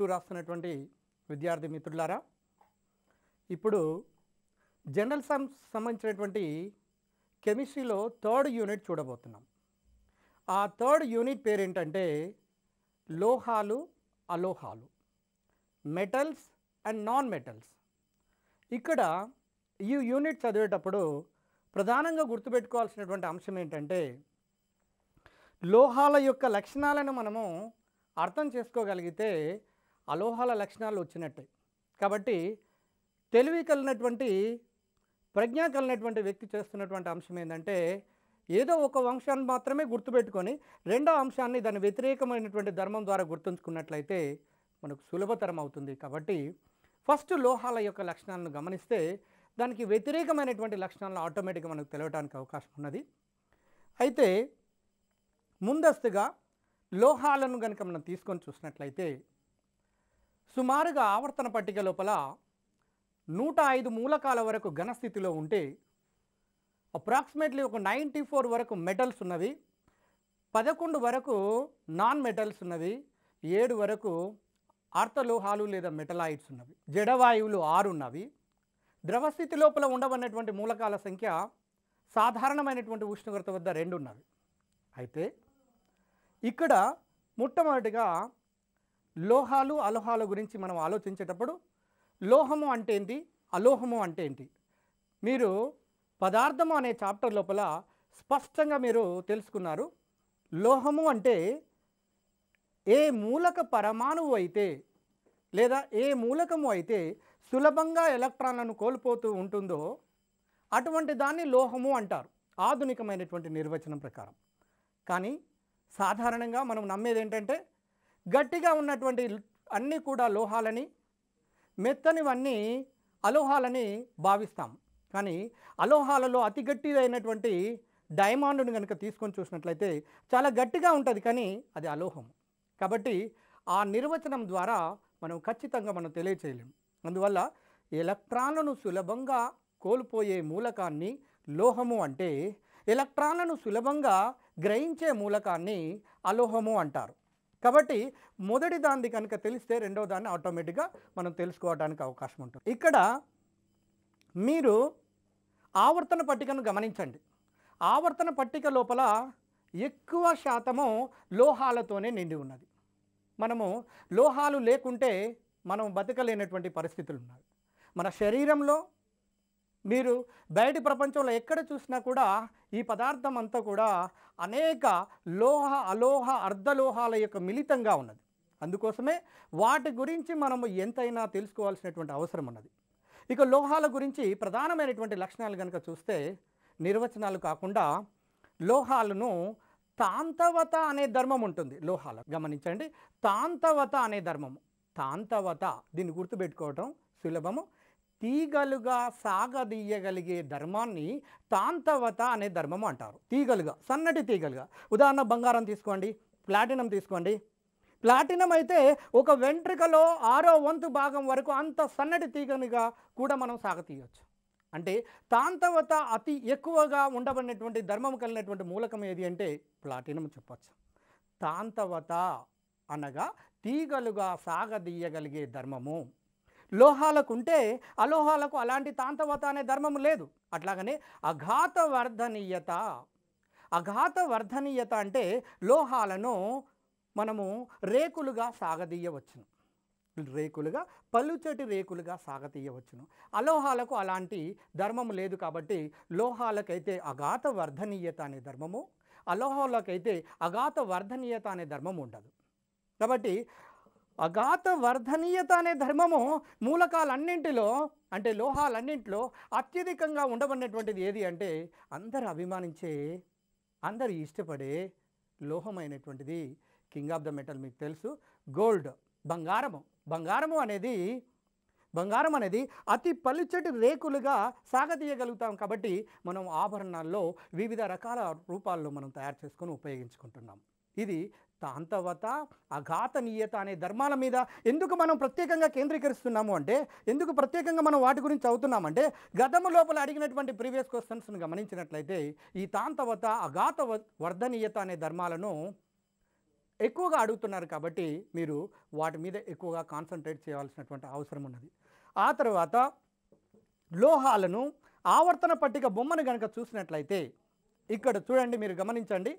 Group 2 రాస్తున్నటువంటి విద్యార్థి మిత్రులారా, ఇప్పుడు జనరల్ సంబంధించినటువంటి కెమిస్ట్రీలో 3rd యూనిట్ చూడబోతున్నాం. ఆ 3rd యూనిట్ పేరు ఏంటంటే లోహాలు అలోహాలు, మెటల్స్ అండ్ నాన్ మెటల్స్. ఇక్కడ ఈ యూనిట్ చదివేటప్పుడు ప్రధానంగా గుర్తుపెట్టుకోవాల్సినటువంటి అంశం ఏంటంటే లోహాల యొక్క లక్షణాలను మనము అర్థం చేసుకోగలిగితే అలోహాల లక్షణాలు వచ్చినట్టే. కాబట్టి తెలివి కలిగినటువంటి ప్రజ్ఞ కలిగినటువంటి వ్యక్తి చేస్తున్నటువంటి అంశం ఏంటంటే ఏదో ఒక అంశాన్ని మాత్రమే గుర్తుపెట్టుకొని రెండో అంశాన్ని దాని వ్యతిరేకమైనటువంటి ధర్మం ద్వారా గుర్తుంచుకున్నట్లయితే మనకు సులభతరం అవుతుంది. కాబట్టి ఫస్ట్ లోహాల యొక్క లక్షణాలను గమనిస్తే దానికి వ్యతిరేకమైనటువంటి లక్షణాలను ఆటోమేటిక్గా మనకు తెలియడానికి అవకాశం ఉన్నది. అయితే ముందస్తుగా లోహాలను కనుక మనం తీసుకొని చూసినట్లయితే సుమారుగా ఆవర్తన పట్టిక లోపల 105 మూలకాల వరకు ఘనస్థితిలో ఉంటే అప్రాక్సిమేట్లీ ఒక 94 వరకు మెటల్స్ ఉన్నవి, 11 వరకు నాన్ మెటల్స్ ఉన్నవి, 7 వరకు ఆర్తలోహాలు లేదా మెటలాయిడ్స్ ఉన్నవి, జడవాయువులు 6 ఉన్నవి. ద్రవస్థితి లోపల ఉండబడినటువంటి మూలకాల సంఖ్య సాధారణమైనటువంటి ఉష్ణోగ్రత వద్ద 2 ఉన్నవి. అయితే ఇక్కడ మొట్టమొదటిగా లోహాలు అలోహాల గురించి మనం ఆలోచించేటప్పుడు లోహము అంటే ఏంటి, అలోహము అంటే ఏంటి, మీరు పదార్థము అనే చాప్టర్ లోపల స్పష్టంగా మీరు తెలుసుకున్నారు. లోహము అంటే ఏ మూలక పరమాణువు అయితే లేదా ఏ మూలకము అయితే సులభంగా ఎలక్ట్రాన్లను కోల్పోతూ ఉంటుందో అటువంటి దాన్ని లోహము అంటారు ఆధునికమైనటువంటి నిర్వచనం ప్రకారం. కానీ సాధారణంగా మనం నమ్మేది ఏంటంటే గట్టిగా ఉన్నటువంటి అన్నీ కూడా లోహాలని, మెత్తనివన్నీ అలోహాలని భావిస్తాం. కానీ అలోహాలలో అతి గట్టిదైనటువంటి డైమండ్ను కనుక తీసుకొని చూసినట్లయితే చాలా గట్టిగా ఉంటుంది, కానీ అది అలోహం. కాబట్టి ఆ నిర్వచనం ద్వారా మనం ఖచ్చితంగా మనం తెలియచేయలేము. అందువల్ల ఎలక్ట్రాన్లను సులభంగా కోల్పోయే మూలకాన్ని లోహము అంటే, ఎలక్ట్రాన్లను సులభంగా గ్రహించే మూలకాన్ని అలోహము అంటారు. కాబట్టి మొదటి దాన్ని కనుక తెలిస్తే రెండవ దాన్ని ఆటోమేటిక్గా మనం తెలుసుకోవడానికి అవకాశం ఉంటుంది. ఇక్కడ మీరు ఆవర్తన పట్టికను గమనించండి. ఆవర్తన పట్టిక లోపల ఎక్కువ శాతము లోహాలతోనే నిండి ఉన్నది. మనము లోహాలు లేకుంటే మనం బతకలేనటువంటి పరిస్థితులు ఉన్నాయి. మన శరీరంలో మీరు బయటి ప్రపంచంలో ఎక్కడ చూసినా కూడా ఈ పదార్థం అంతా కూడా అనేక లోహ అలోహ అర్ధలోహాల యొక్క మిళితంగా ఉన్నది. అందుకోసమే వాటి గురించి మనము ఎంతైనా తెలుసుకోవాల్సినటువంటి అవసరం ఉన్నది. ఇక లోహాల గురించి ప్రధానమైనటువంటి లక్షణాలు కనుక చూస్తే నిర్వచనాలు కాకుండా లోహాలను తాంతవత అనే ధర్మం ఉంటుంది. లోహాలు గమనించండి, తాంతవత అనే ధర్మము. తాంతవత దీన్ని గుర్తుపెట్టుకోవటం సులభము. తీగలుగా సాగదీయగలిగే ధర్మాన్ని తాంతవత అనే ధర్మము అంటారు. తీగలుగా, సన్నటి తీగలుగా. ఉదాహరణ బంగారం తీసుకోండి, ప్లాటినం తీసుకోండి. ప్లాటినం అయితే ఒక వెంట్రుకలో 6వ వంతు భాగం వరకు అంత సన్నటి తీగనిగా కూడా మనం సాగతీయవచ్చు. అంటే తాంతవత అతి ఎక్కువగా ఉండబడినటువంటి ధర్మం కలిగినటువంటి మూలకం ఏది అంటే ప్లాటినం చెప్పచ్చు. తాంతవత అనగా తీగలుగా సాగదీయగలిగే ధర్మము. లోహాలకు ఉంటే అలోహాలకు అలాంటి తాంతవత అనే ధర్మము లేదు. అట్లాగనే అఘాత వర్ధనీయత. అఘాత వర్ధనీయత అంటే లోహాలను మనము రేకులుగా సాగదీయవచ్చును, రేకులుగా పలుచటి రేకులుగా సాగతీయవచ్చును. అలోహాలకు అలాంటి ధర్మము లేదు. కాబట్టి లోహాలకైతే అఘాత వర్ధనీయత అనే ధర్మము, అలోహాలకైతే అఘాత వర్ధనీయత అనే ధర్మము ఉండదు. కాబట్టి అఘాత వర్ధనీయత అనే ధర్మము మూలకాలన్నింటిలో అంటే లోహాలన్నింటిలో అత్యధికంగా ఉండబడినటువంటిది ఏది అంటే అందరు అభిమానించే, అందరు ఇష్టపడే లోహమైనటువంటిది కింగ్ ఆఫ్ ద మెటల్ మీకు తెలుసు, గోల్డ్, బంగారము. బంగారం అనేది అతి పలుచటి రేకులుగా సాగతీయగలుగుతాం. కాబట్టి మనం ఆభరణాల్లో వివిధ రకాల రూపాల్లో మనం తయారు చేసుకొని ఉపయోగించుకుంటున్నాం. ఇది తాంతవత అఘాతనీయత అనే ధర్మాల మీద ఎందుకు మనం ప్రత్యేకంగా కేంద్రీకరిస్తున్నాము అంటే, ఎందుకు ప్రత్యేకంగా మనం వాటి గురించి చదువుతున్నామంటే, గతము లోపల అడిగినటువంటి ప్రీవియస్ క్వశ్చన్స్ని గమనించినట్లయితే ఈ తాంతవత అఘాత వర్ధనీయత అనే ధర్మాలను ఎక్కువగా అడుగుతున్నారు కాబట్టి మీరు వాటి మీద ఎక్కువగా కాన్సన్ట్రేట్ చేయాల్సినటువంటి అవసరం ఉన్నది. ఆ తర్వాత లోహాలను ఆవర్తన పట్టిక బొమ్మను గనక చూసినట్లయితే ఇక్కడ చూడండి, మీరు గమనించండి.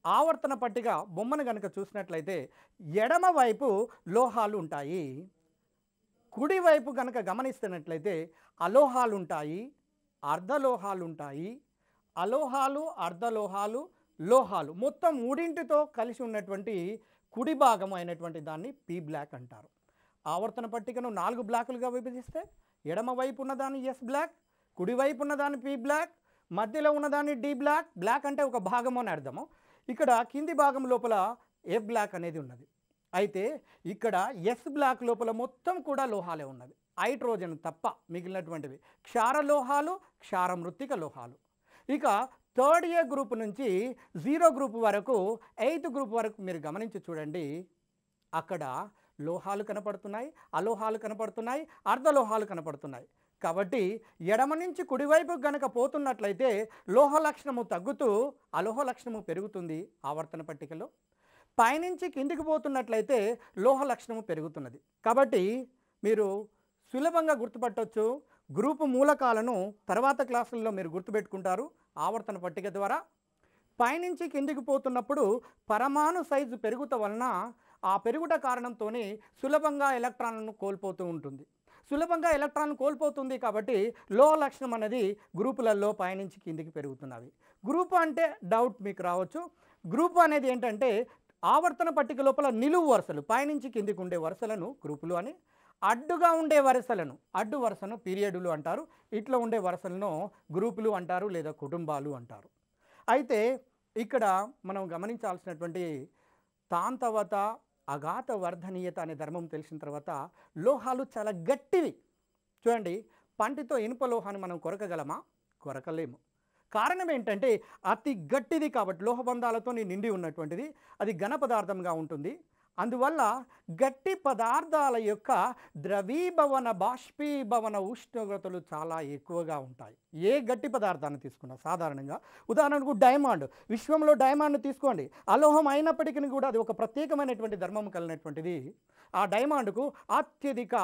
ఆవర్తన పట్టిక బొమ్మను గనక చూసినట్లయితే ఎడమ వైపు లోహాలు ఉంటాయి, కుడివైపు గనక గమనిస్తున్నట్లయితే అలోహాలు ఉంటాయి, అర్ధలోహాలు ఉంటాయి, అలోహాలు, అర్ధలోహాలు, లోహాలు మొత్తం మూడింటితో కలిసి ఉన్నటువంటి కుడి భాగం అయినటువంటి దాన్ని పీ బ్లాక్ అంటారు. ఆవర్తన పట్టికను 4 బ్లాకులుగా విభజిస్తే ఎడమ వైపు ఉన్నదాన్ని ఎస్ బ్లాక్, కుడివైపు ఉన్నదాన్ని పీ బ్లాక్, మధ్యలో ఉన్నదాన్ని డి బ్లాక్. బ్లాక్ అంటే ఒక భాగము అని అర్థము. ఇక్కడ కింది భాగం లోపల ఎఫ్ బ్లాక్ అనేది ఉన్నది. అయితే ఇక్కడ ఎస్ బ్లాక్ లోపల మొత్తం కూడా లోహాలే ఉన్నది, హైడ్రోజన్ తప్ప మిగిలినటువంటివి క్షారలోహాలు, క్షారమృత్తిక లోహాలు. ఇక థర్డ్ ఏ గ్రూప్ నుంచి 0 గ్రూప్ వరకు 8th గ్రూప్ వరకు మీరు గమనించి చూడండి. అక్కడ లోహాలు కనపడుతున్నాయి, అలోహాలు కనపడుతున్నాయి, అర్ధలోహాలు కనపడుతున్నాయి. కాబట్టి ఎడమ నుంచి కుడివైపు గనక పోతున్నట్లయితే లోహ లక్షణము తగ్గుతూ అలోహ లక్షణము పెరుగుతుంది ఆవర్తన పట్టికలో. పైనుంచి కిందికి పోతున్నట్లయితే లోహ లక్షణము పెరుగుతున్నది. కాబట్టి మీరు సులభంగా గుర్తుపట్టవచ్చు. గ్రూపు మూలకాలను తర్వాత క్లాసుల్లో మీరు గుర్తుపెట్టుకుంటారు ఆవర్తన పట్టిక ద్వారా. పైనుంచి కిందికి పోతున్నప్పుడు పరమాణు సైజు పెరుగుట వలన ఆ పెరుగుట కారణంతోనే సులభంగా ఎలక్ట్రాన్లను కోల్పోతూ ఉంటుంది. సులభంగా ఎలక్ట్రాన్ కోల్పోతుంది కాబట్టి లోహ లక్షణం అనేది గ్రూపులలో పైనుంచి కిందికి పెరుగుతున్నవి. గ్రూప్ అంటే డౌట్ మీకు రావచ్చు. గ్రూప్ అనేది ఏంటంటే ఆవర్తన పట్టిక లోపల నిలువు వరుసలు, పైనుంచి కిందికి ఉండే వరుసలను గ్రూపులు అని, అడ్డుగా ఉండే వరుసలను, అడ్డు వరుసను పీరియడులు అంటారు, ఇట్లా ఉండే వరుసలను గ్రూపులు అంటారు లేదా కుటుంబాలు అంటారు. అయితే ఇక్కడ మనం గమనించాల్సినటువంటి తాంతవత అఘాత వర్ధనీయత అనే ధర్మం తెలిసిన తర్వాత లోహాలు చాలా గట్టివి. చూడండి, పంటితో ఇనుప లోహాన్ని మనం కొరకగలమా? కొరకలేము. కారణం ఏంటంటే అతి గట్టిది కాబట్టి, లోహబంధాలతో నిండి ఉన్నటువంటిది, అది ఘన పదార్థంగా ఉంటుంది. అందువల్ల గట్టి పదార్థాల యొక్క ద్రవీభవన బాష్పీభవన ఉష్ణోగ్రతలు చాలా ఎక్కువగా ఉంటాయి. ఏ గట్టి పదార్థాన్ని తీసుకున్నా సాధారణంగా, ఉదాహరణకు డైమండ్, విశ్వంలో డైమండ్ తీసుకోండి, అలోహం అయినప్పటికీ కూడా అది ఒక ప్రత్యేకమైనటువంటి ధర్మం కలిగినటువంటిది. ఆ డైమండ్కు అత్యధిక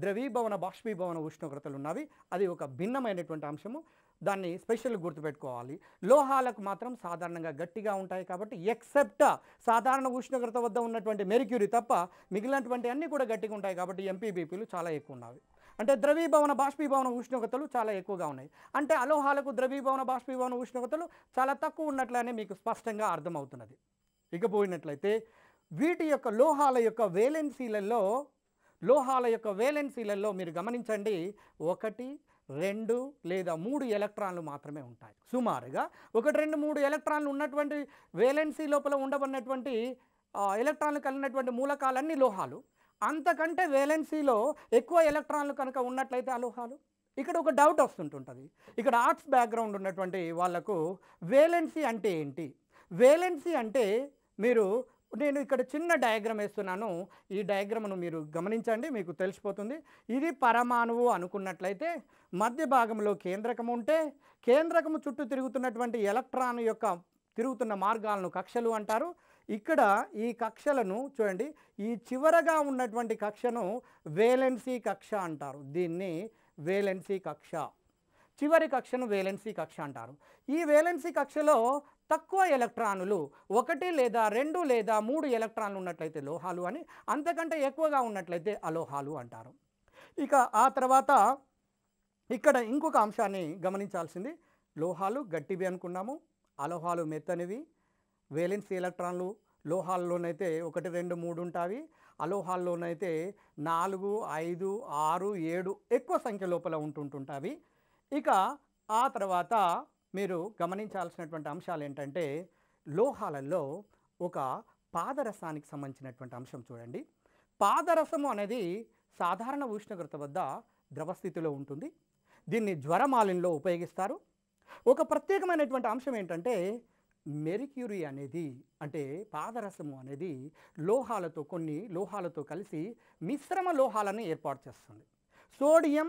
ద్రవీభవన బాష్పీభవన ఉష్ణోగ్రతలు ఉన్నవి. అది ఒక భిన్నమైనటువంటి అంశము, దాన్ని స్పెషల్ గుర్తుపెట్టుకోవాలి. లోహాలకు మాత్రం సాధారణంగా గట్టిగా ఉంటాయి కాబట్టి, ఎక్సెప్ట్ సాధారణ ఉష్ణోగ్రత వద్ద ఉన్నటువంటి మెర్క్యూరీ తప్ప మిగిలినటువంటి అన్నీ కూడా గట్టిగా ఉంటాయి కాబట్టి ఎంపీబీపీలు చాలా ఎక్కువ ఉన్నవి. అంటే ద్రవీభవన బాష్పీభవన ఉష్ణోగ్రతలు చాలా ఎక్కువగా ఉన్నాయి. అంటే అలోహాలకు ద్రవీభవన బాష్పీభవన ఉష్ణోగ్రతలు చాలా తక్కువ ఉన్నట్లనే మీకు స్పష్టంగా అర్థమవుతున్నది. ఇకపోయినట్లయితే వీటి యొక్క లోహాల యొక్క వేలెన్సీలలో మీరు గమనించండి, 1, 2 లేదా 3 ఎలక్ట్రాన్లు మాత్రమే ఉంటాయి. సుమారుగా 1, 2, 3 ఎలక్ట్రాన్లు ఉన్నటువంటి వేలెన్సీ లోపల ఉండబడినటువంటి ఎలక్ట్రాన్లు కలిగినటువంటి మూలకాలన్నీ లోహాలు. అంతకంటే వేలెన్సీలో ఎక్కువ ఎలక్ట్రాన్లు కనుక ఉన్నట్లయితే అలోహాలు. ఇక్కడ ఒక డౌట్ వస్తుంటుంది. ఇక్కడ ఆర్ట్స్ బ్యాక్గ్రౌండ్ ఉన్నటువంటి వాళ్లకు వేలెన్సీ అంటే ఏంటి? వేలెన్సీ అంటే నేను ఇక్కడ చిన్న డయాగ్రామ్ వేస్తున్నాను. ఈ డయాగ్రామ్ను మీరు గమనించండి, మీకు తెలిసిపోతుంది. ఇది పరమాణువు అనుకున్నట్లయితే మధ్య భాగంలో కేంద్రకం ఉంటే, కేంద్రకము చుట్టూ తిరుగుతున్నటువంటి ఎలక్ట్రాన్ యొక్క తిరుగుతున్న మార్గాలను కక్షలు అంటారు. ఇక్కడ ఈ కక్షలను చూడండి, ఈ చివరగా ఉన్నటువంటి కక్షను వేలెన్సీ కక్ష అంటారు. దీన్ని వేలెన్సీ కక్ష, చివరి కక్షను వేలెన్సీ కక్ష అంటారు. ఈ వేలెన్సీ కక్షలో తక్కువ ఎలక్ట్రానులు, 1 లేదా 2 లేదా 3 ఎలక్ట్రాన్లు ఉన్నట్లయితే లోహాలు అని, అంతకంటే ఎక్కువగా ఉన్నట్లయితే అలోహాలు అంటారు. ఇక ఆ తర్వాత ఇక్కడ ఇంకొక అంశాన్ని గమనించాల్సింది, లోహాలు గట్టివి అనుకున్నాము, అలోహాలు మెత్తనివి. వేలెన్సీ ఎలక్ట్రాన్లు లోహాల్లోనైతే 1, 2, 3 ఉంటాయి, అలోహాల్లోనైతే 4, 5, 6, 7 ఎక్కువ సంఖ్య లోపల ఉంటుంటాయి. ఇక ఆ తర్వాత మీరు గమనించాల్సినటువంటి అంశాలు ఏంటంటే, లోహాలలో ఒక పాదరసానికి సంబంధించినటువంటి అంశం చూడండి. పాదరసము అనేది సాధారణ ఉష్ణోగ్రత వద్ద ద్రవస్థితిలో ఉంటుంది. దీన్ని జ్వరమాలిన్లో ఉపయోగిస్తారు. ఒక ప్రత్యేకమైనటువంటి అంశం ఏంటంటే, మెర్క్యూరీ అనేది, అంటే పాదరసము అనేది కొన్ని లోహాలతో కలిసి మిశ్రమ లోహాలను ఏర్పాటు చేస్తుంది. సోడియం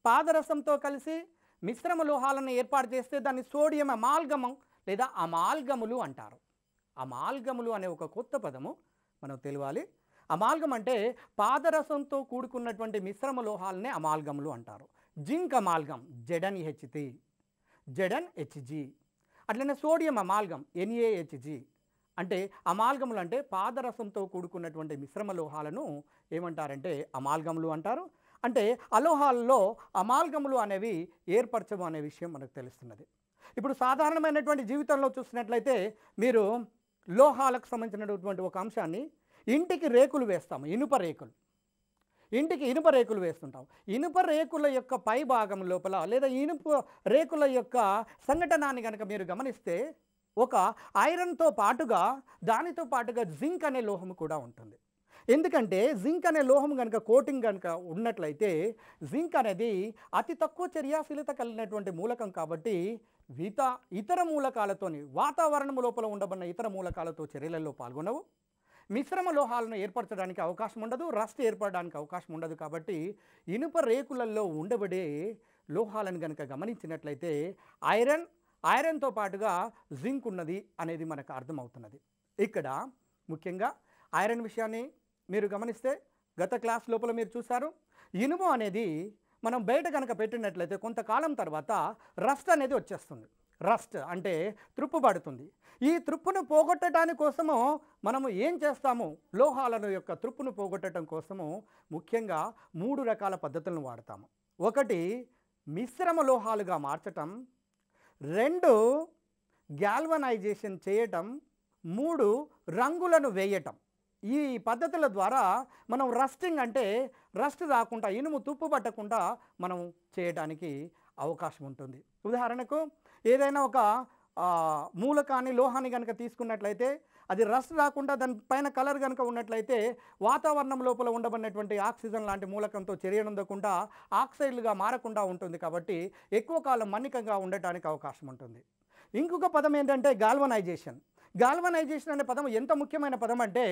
పాదరసంతో కలిసి మిశ్రమ లోహాలను ఏర్పాటు చేస్తే దాన్ని సోడియం అమాల్గమం లేదా అమాల్గములు అంటారు. అమాల్గములు అనే ఒక కొత్త పదము మనం తెలియాలి. అమాల్గం అంటే పాదరసంతో కూడుకున్నటువంటి మిశ్రమ లోహాలనే అమాల్గములు అంటారు. Zinc amalgam ZnHT, ZnHg. అట్లనే సోడియం అమాల్గం NaHg. అంటే అమాల్గములు అంటే పాదరసంతో కూడుకున్నటువంటి మిశ్రమ లోహాలను ఏమంటారంటే అమాల్గములు అంటారు. అంటే అలోహాలలో అమాల్గములు అనేవి ఏర్పరచము అనే విషయం మనకు తెలుస్తున్నది. ఇప్పుడు సాధారణమైనటువంటి జీవితంలో చూసినట్లయితే మీరు లోహాలకు సంబంధించినటువంటి ఒక అంశాన్ని ఇంటికి రేకులు వేస్తాము, ఇనుప రేకులు. ఇంటికి ఇనుప రేకులు వేస్తుంటాం. ఇనుప రేకుల యొక్క పై భాగం లోపల లేదా ఇనుప రేకుల యొక్క సంఘటనాన్ని కనుక మీరు గమనిస్తే ఒక ఐరన్తో పాటుగా దానితో పాటుగా జింక్ అనే లోహం కూడా ఉంటుంది. ఎందుకంటే జింక్ అనే లోహం కనుక కోటింగ్ కనుక ఉన్నట్లయితే జింక్ అనేది అతి తక్కువ చర్యాశీలత కలిగినటువంటి మూలకం కాబట్టి ఇతర మూలకాలతోని వాతావరణం లోపల ఉండబడిన ఇతర మూలకాలతో చర్యలలో పాల్గొనవు. మిశ్రమ లోహాలను ఏర్పరచడానికి అవకాశం ఉండదు, రస్ట్ ఏర్పడడానికి అవకాశం ఉండదు. కాబట్టి ఇనుప రేకులలో ఉండబడే లోహాలను కనుక గమనించినట్లయితే ఐరన్తో పాటుగా జింక్ ఉన్నది అనేది మనకు అర్థమవుతున్నది. ఇక్కడ ముఖ్యంగా ఐరన్ విషయాన్ని మీరు గమనిస్తే గత క్లాస్ లోపల మీరు చూశారు, ఇనుము అనేది మనం బయట కనుక పెట్టినట్లయితే కొంతకాలం తర్వాత రస్ట్ అనేది వచ్చేస్తుంది. రస్ట్ అంటే త్రుప్పు పడుతుంది. ఈ త్రుప్పును పోగొట్టడానికి కోసము మనము ఏం చేస్తాము, లోహాలను యొక్క త్రుప్పును పోగొట్టడం కోసము ముఖ్యంగా 3 రకాల పద్ధతులను వాడతాము. 1 మిశ్రమ లోహాలుగా మార్చటం, 2 గ్యాల్వనైజేషన్ చేయటం, 3 రంగులను వేయటం. ఈ పద్ధతుల ద్వారా మనం రస్టింగ్ అంటే రస్ట్ రాకుండా ఇనుము తుప్పు పట్టకుండా మనం చేయడానికి అవకాశం ఉంటుంది. ఉదాహరణకు ఏదైనా ఒక మూలకాన్ని లోహాన్ని కనుక తీసుకున్నట్లయితే అది రస్ట్ రాకుండా దానిపైన కలర్ కనుక ఉన్నట్లయితే వాతావరణం లోపల ఉండబడినటువంటి ఆక్సిజన్ లాంటి మూలకంతో చర్యనందకుండా ఆక్సైడ్లుగా మారకుండా ఉంటుంది. కాబట్టి ఎక్కువ కాలం మన్నికంగా ఉండటానికి అవకాశం ఉంటుంది. ఇంకొక పదం ఏంటంటే గాల్వనైజేషన్. గాల్వనైజేషన్ అనే పదం ఎంత ముఖ్యమైన పదం అంటే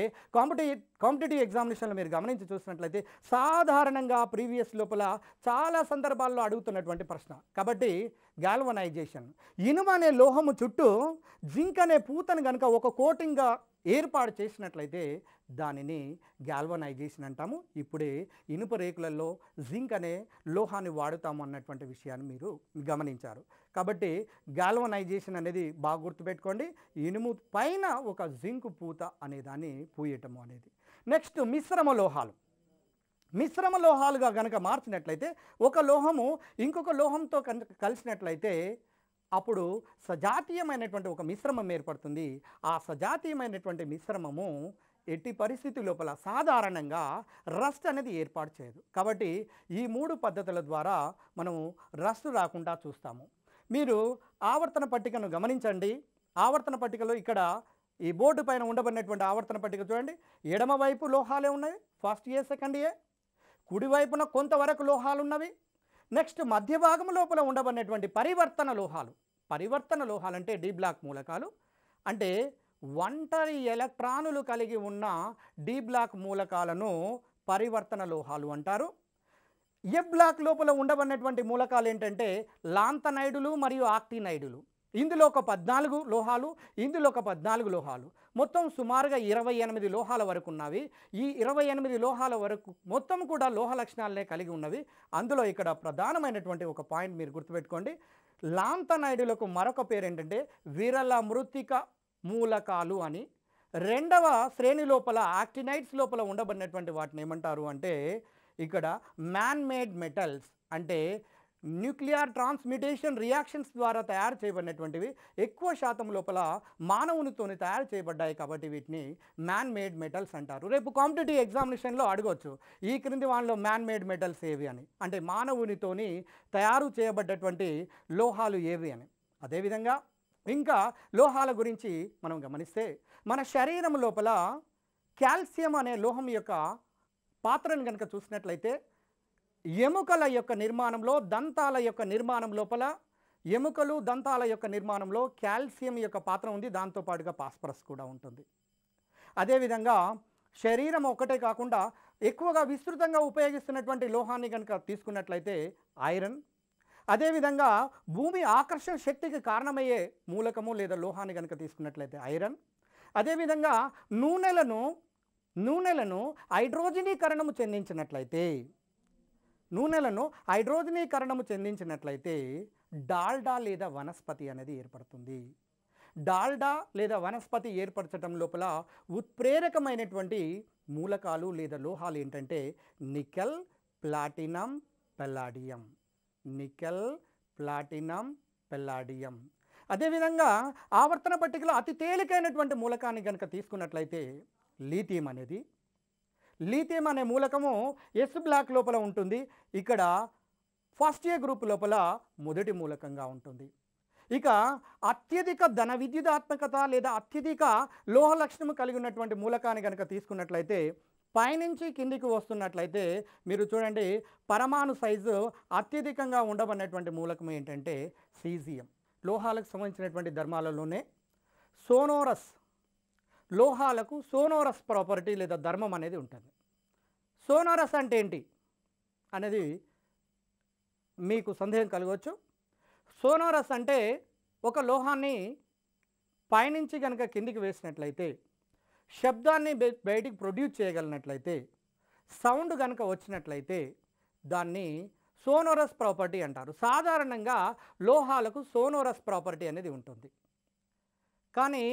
కాంపిటేటివ్ ఎగ్జామినేషన్లో మీరు గమనించి చూసినట్లయితే సాధారణంగా ప్రీవియస్ లోపల చాలా సందర్భాల్లో అడుగుతున్నటువంటి ప్రశ్న. కాబట్టి గాల్వనైజేషన్ ఇనుము అనే లోహము చుట్టూ జింక్ అనే పూతను కనుక ఒక కోటింగ్గా ఏర్పాటు చేసినట్లయితే దానిని గాల్వనైజేషన్ అంటాము. ఇప్పుడే ఇనుప రేకులలో జింక్ అనే లోహాన్ని వాడుతాము అన్నటువంటి విషయాన్ని మీరు గమనించారు. కాబట్టి గాల్వనైజేషన్ అనేది బాగా గుర్తుపెట్టుకోండి. ఇనుము పైన ఒక జింక్ పూత అనే దాన్ని పూయటము అనేది. నెక్స్ట్ మిశ్రమ లోహాలు. మిశ్రమ లోహాలుగా కనుక మార్చినట్లయితే ఒక లోహము ఇంకొక లోహంతో కలిసినట్లయితే అప్పుడు సజాతీయమైనటువంటి ఒక మిశ్రమం ఏర్పడుతుంది. ఆ సజాతీయమైనటువంటి మిశ్రమము ఎట్టి పరిస్థితి లోపల సాధారణంగా రస్ట్ అనేది ఏర్పాటు చేయదు. కాబట్టి ఈ 3 పద్ధతుల ద్వారా మనము రస్ట్ రాకుండా చూస్తాము. మీరు ఆవర్తన పట్టికను గమనించండి. ఆవర్తన పట్టికలో ఇక్కడ ఈ బోర్డు పైన ఉండబడినటువంటి ఆవర్తన పట్టిక చూడండి. ఎడమవైపు లోహాలే ఉన్నాయి, ఫస్ట్ ఏ సెకండ్ ఏ. కుడివైపున కొంతవరకు లోహాలు ఉన్నవి. నెక్స్ట్ మధ్య భాగం లోపల ఉండబడినటువంటి పరివర్తన లోహాలు. పరివర్తన లోహాలు అంటే డి బ్లాక్ మూలకాలు. అంటే ఒంటరి ఎలక్ట్రానులు కలిగి ఉన్న డి బ్లాక్ మూలకాలను పరివర్తన లోహాలు అంటారు. ఎ బ్లాక్ లోపల ఉండబడినటువంటి మూలకాలు ఏంటంటే లాంతనైడులు మరియు ఆక్టినైడులు. ఇందులో ఒక 14 లోహాలు, ఇందులో ఒక 14 లోహాలు, మొత్తం సుమారుగా 28 లోహాల వరకు ఉన్నవి. ఈ 28 లోహాల వరకు మొత్తం కూడా లోహ లక్షణాలనే కలిగి ఉన్నవి. అందులో ఇక్కడ ప్రధానమైనటువంటి ఒక పాయింట్ మీరు గుర్తుపెట్టుకోండి. లాంతనైడులకు మరొక పేరు ఏంటంటే విరల మృత్తిక మూలకాలు అని. 2వ శ్రేణి లోపల యాక్టినైడ్స్ లోపల ఉండబడినటువంటి వాటిని ఏమంటారు అంటే ఇక్కడ మ్యాన్ మేడ్ మెటల్స్, అంటే న్యూక్లియర్ ట్రాన్స్మ్యుటేషన్ రియాక్షన్స్ ద్వారా తయారు చేయబడినటువంటివి. ఎక్కువ శాతం లోపల మానవునితోని తయారు చేయబడ్డాయి కాబట్టి వీటిని మ్యాన్ మేడ్ మెటల్స్ అంటారు. రేపు కాంపిటేటివ్ ఎగ్జామినేషన్లో అడగవచ్చు ఈ క్రింది వాటిలో మ్యాన్ మేడ్ మెటల్స్ ఏవి అని, అంటే మానవునితోని తయారు చేయబడ్డటువంటి లోహాలు ఏవి అని. అదేవిధంగా ఇంకా లోహాల గురించి మనం గమనిస్తే మన శరీరం లోపల కాల్షియం అనే లోహం యొక్క పాత్రను కనుక చూసినట్లయితే ఎముకల యొక్క నిర్మాణంలో, దంతాల యొక్క నిర్మాణం లోపల ఎముకలు దంతాల యొక్క నిర్మాణంలో కాల్షియం యొక్క పాత్ర ఉంది. దాంతోపాటుగా ఫాస్ఫరస్ కూడా ఉంటుంది. అదేవిధంగా శరీరం ఒకటే కాకుండా ఎక్కువగా విస్తృతంగా ఉపయోగిస్తున్నటువంటి లోహాన్ని కనుక తీసుకున్నట్లయితే ఐరన్. అదేవిధంగా భూమి ఆకర్షణ శక్తికి కారణమయ్యే మూలకము లేదా లోహాన్ని కనుక తీసుకున్నట్లయితే ఐరన్. అదేవిధంగా నూనెలను నూనెలను హైడ్రోజనీకరణము చెందించినట్లయితే డాల్డా లేదా వనస్పతి అనేది ఏర్పడుతుంది. డాల్డా లేదా వనస్పతి ఏర్పరచడం లోపల ఉత్ప్రేరకమైనటువంటి మూలకాలు లేదా లోహాలు ఏంటంటే నికెల్, ప్లాటినం, పెల్లాడియం. అదేవిధంగా ఆవర్తన పట్టికలో అతి తేలికైనటువంటి మూలకాన్ని కనుక తీసుకున్నట్లయితే లీథియం అనే మూలకము ఎస్ బ్లాక్ లోపల ఉంటుంది. ఇక్కడ ఫస్ట్ ఏ గ్రూప్ లోపల మొదటి మూలకంగా ఉంటుంది. ఇక అత్యధిక ధన విద్యుదాత్మకత లేదా అత్యధిక లోహ లక్షణము కలిగి ఉన్నటువంటి మూలకాన్ని కనుక తీసుకున్నట్లయితే పైనుంచి కిందికి వస్తున్నట్లయితే మీరు చూడండి, పరమాణు సైజు అత్యధికంగా ఉండబడినటువంటి మూలకం ఏంటంటే సీజియం. లోహాలకు సంబంధించినటువంటి ధర్మాలలోనే లోహాలకు సోనోరస్ ప్రాపర్టీ లేదా ధర్మం అనేది ఉంటుంది. సోనోరస్ అంటే ఏంటి అనేది మీకు సందేహం కలగవచ్చు. సోనోరస్ అంటే ఒక లోహాన్ని పైనుంచి కనుక కిందికి వేసినట్లయితే శబ్దాన్ని బయటికి ప్రొడ్యూస్ చేయగలిగినట్లయితే, సౌండ్ కనుక వచ్చినట్లయితే దాన్ని సోనోరస్ ప్రాపర్టీ అంటారు. సాధారణంగా లోహాలకు సోనోరస్ ప్రాపర్టీ అనేది ఉంటుంది. కానీ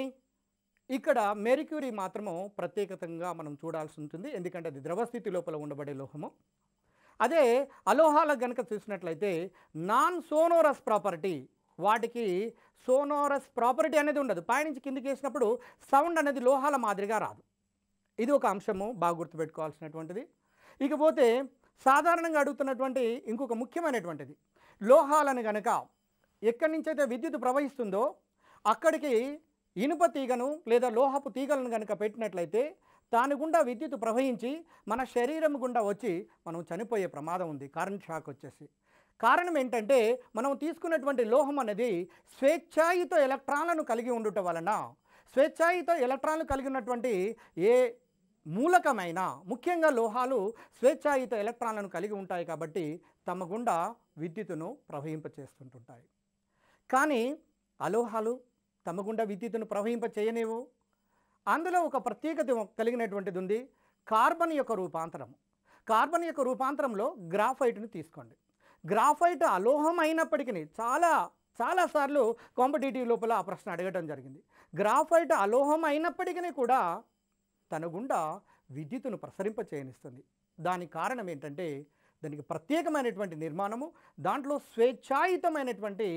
ఇక్కడ మెర్క్యూరీ మాత్రము ప్రత్యేకంగా మనం చూడాల్సి ఉంటుంది, ఎందుకంటే అది ద్రవస్థితి లోపల ఉండబడే లోహము. అదే అలోహాలకు కనుక చూసినట్లయితే నాన్ సోనోరస్ ప్రాపర్టీ, వాటికి సోనోరస్ ప్రాపర్టీ అనేది ఉండదు. పైనుంచి కిందికి వేసినప్పుడు సౌండ్ అనేది లోహాల మాదిరిగా రాదు. ఇది ఒక అంశము బాగా గుర్తుపెట్టుకోవాల్సినటువంటిది. ఇకపోతే సాధారణంగా అడుగుతున్నటువంటి ఇంకొక ముఖ్యమైనటువంటిది, లోహాలను కనుక ఎక్కడి నుంచైతే విద్యుత్ ప్రవహిస్తుందో అక్కడికి ఇనుప తీగను లేదా లోహపు తీగలను కనుక పెట్టినట్లయితే దాని గుండా విద్యుత్ ప్రవహించి మన శరీరం గుండా వచ్చి మనం చనిపోయే ప్రమాదం ఉంది, కరెంట్ షాక్ వచ్చేసి. కారణం ఏంటంటే మనం తీసుకున్నటువంటి లోహం అనేది స్వేచ్ఛాయుత ఎలక్ట్రాన్లను కలిగి ఉండటం వలన, స్వేచ్ఛాయుత ఎలక్ట్రాన్లు కలిగి ఉన్నటువంటి ఏ మూలకమైనా, ముఖ్యంగా లోహాలు స్వేచ్ఛాయుత ఎలక్ట్రాన్లను కలిగి ఉంటాయి కాబట్టి తమ గుండా విద్యుత్తును ప్రవహింపచేస్తుంటుంటాయి. కానీ అలోహాలు తమ గుండా విద్యుత్తును ప్రవహింపచేయనివ్వు. అందులో ఒక ప్రత్యేకత కలిగినటువంటిది ఉంది, కార్బన్ యొక్క రూపాంతరం. కార్బన్ యొక్క రూపాంతరంలో గ్రాఫైట్ను తీసుకోండి. గ్రాఫైట్ అలోహం అయినప్పటికీ చాలాసార్లు కాంపిటేటివ్ లోపల ఆ ప్రశ్న అడగడం జరిగింది. గ్రాఫైట్ అలోహం అయినప్పటికీ కూడా తన గుండా విద్యుత్తును ప్రసరింపచేయనిస్తుంది. దానికి కారణం ఏంటంటే దానికి ప్రత్యేకమైనటువంటి నిర్మాణము, దాంట్లో స్వేచ్ఛాయుతమైనటువంటి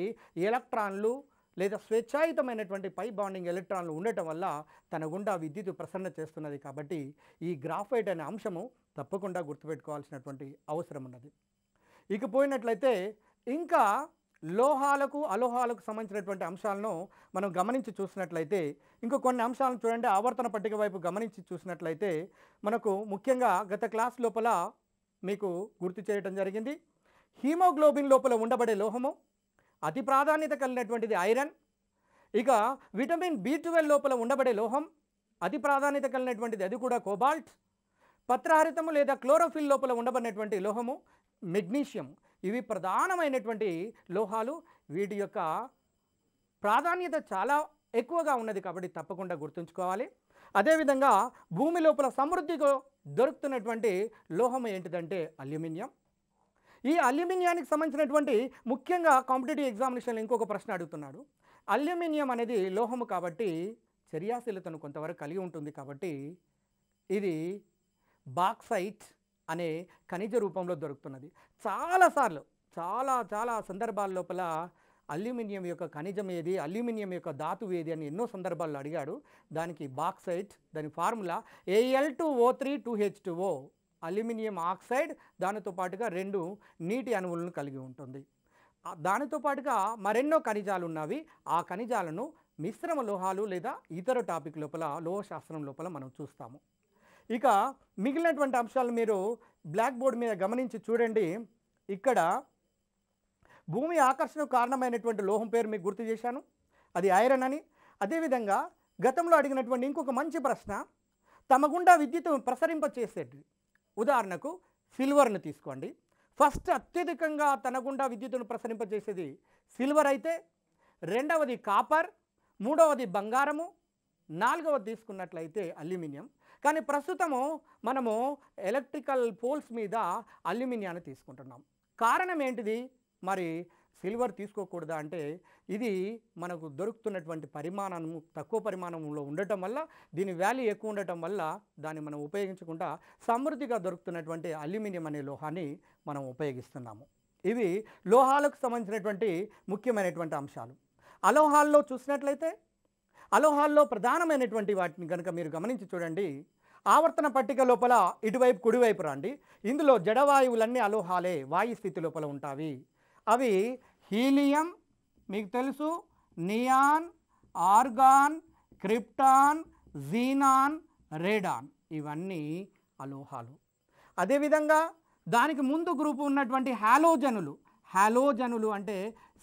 ఎలక్ట్రాన్లు లేదా స్వేచ్ఛాయుతమైనటువంటి పై బాండింగ్ ఎలక్ట్రాన్లు ఉండటం వల్ల తన గుండా విద్యుత్ ప్రసరణ చేస్తున్నది. కాబట్టి ఈ గ్రాఫైట్ అనే అంశము తప్పకుండా గుర్తుపెట్టుకోవాల్సినటువంటి అవసరం ఉన్నది. ఇక పోయినట్లయితే ఇంకా లోహాలకు అలోహాలకు సంబంధించినటువంటి అంశాలను మనం గమనించి చూసినట్లయితే ఇంకో కొన్ని అంశాలను చూడండి. ఆవర్తన పట్టిక వైపు గమనించి చూసినట్లయితే మనకు ముఖ్యంగా గత క్లాస్ లోపల మీకు గుర్తు చేయడం జరిగింది, హీమోగ్లోబిన్ లోపల ఉండబడే లోహము అతి ప్రాధాన్యత కలిగినటువంటిది ఐరన్. ఇక విటమిన్ B12 లోపల ఉండబడే లోహం అతి ప్రాధాన్యత కలిగినటువంటిది, అది కూడా కోబాల్ట్. పత్రహరితము లేదా క్లోరోఫిల్ లోపల ఉండబడినటువంటి లోహము మెగ్నీషియం. ఇవి ప్రధానమైనటువంటి లోహాలు. వీటి యొక్క ప్రాధాన్యత చాలా ఎక్కువగా ఉన్నది కాబట్టి తప్పకుండా గుర్తుంచుకోవాలి. అదేవిధంగా భూమి లోపల సమృద్ధిగా దొరుకుతున్నటువంటి లోహం ఏంటిదంటే అల్యూమినియం. ఈ అల్యూమినియానికి సంబంధించినటువంటి ముఖ్యంగా కాంపిటేటివ్ ఎగ్జామినేషన్లో ఇంకొక ప్రశ్న అడుగుతున్నాడు. అల్యూమినియం అనేది లోహము కాబట్టి చర్యాశీలతను కొంతవరకు కలిగి ఉంటుంది కాబట్టి ఇది బాక్సైట్ అనే ఖనిజ రూపంలో దొరుకుతున్నది. చాలాసార్లు చాలా సందర్భాల లోపల అల్యూమినియం యొక్క ఖనిజం ఏది, అల్యూమినియం యొక్క ధాతువు ఏది అని ఎన్నో సందర్భాల్లో అడిగాడు. దానికి బాక్సైట్, దాని formula Al2O3 2H2O, aluminium oxide, దానితో పాటుగా 2 నీటి అణువులను కలిగి ఉంటుంది. దానితో పాటుగా మరెన్నో ఖనిజాలు ఉన్నవి. ఆ ఖనిజాలను మిశ్రమ లోహాలు లేదా ఇతర టాపిక్ లోపల లోహశాస్త్రం లోపల మనం చూస్తాము. ఇక మిగిలినటువంటి అంశాలు మీరు బ్లాక్ బోర్డ్ మీద గమనించి చూడండి. ఇక్కడ భూమి ఆకర్షణకు కారణమైనటువంటి లోహం పేరు మీకు గుర్తు చేశాను, అది ఐరన్ అని. అదేవిధంగా గతంలో అడిగినటువంటి ఇంకొక మంచి ప్రశ్న, తమ గుండా విద్యుత్ ప్రసరింపచేసేది. ఉదాహరణకు సిల్వర్ను తీసుకోండి. ఫస్ట్ అత్యధికంగా తన గుండా విద్యుత్తును ప్రసరింపజేసేది సిల్వర్ అయితే, రెండవది కాపర్, మూడవది బంగారము, నాలుగవది తీసుకున్నట్లయితే అల్యూమినియం. కానీ ప్రస్తుతము మనము ఎలక్ట్రికల్ పోల్స్ మీద అల్యూమినియాన్ని తీసుకుంటున్నాం. కారణం ఏంటిది? మరి సిల్వర్ తీసుకోకూడదా అంటే ఇది మనకు దొరుకుతున్నటువంటి పరిమాణము తక్కువ పరిమాణంలో ఉండటం వల్ల, దీని వాల్యూ ఎక్కువ ఉండటం వల్ల దాన్ని మనం ఉపయోగించకుండా సమృద్ధిగా దొరుకుతున్నటువంటి అల్యూమినియం అనే లోహాన్ని మనం ఉపయోగిస్తున్నాము. ఇవి లోహాలకు సంబంధించినటువంటి ముఖ్యమైనటువంటి అంశాలు. అలోహాల్లో చూసినట్లయితే అలోహాల్లో ప్రధానమైనటువంటి వాటిని కనుక మీరు గమనించి చూడండి. ఆవర్తన పట్టిక లోపల ఇటువైపు కుడివైపు రండి. ఇందులో జడవాయువులన్నీ అలోహాలే వాయు స్థితి లోపల ఉంటాయి. అవి హీలియం మీకు తెలుసు, neon, organ, krypton, xenon, radon ఇవన్నీ అలోహాలు. అదేవిధంగా దానికి ముందు గ్రూపు ఉన్నటువంటి హాలోజనులు అంటే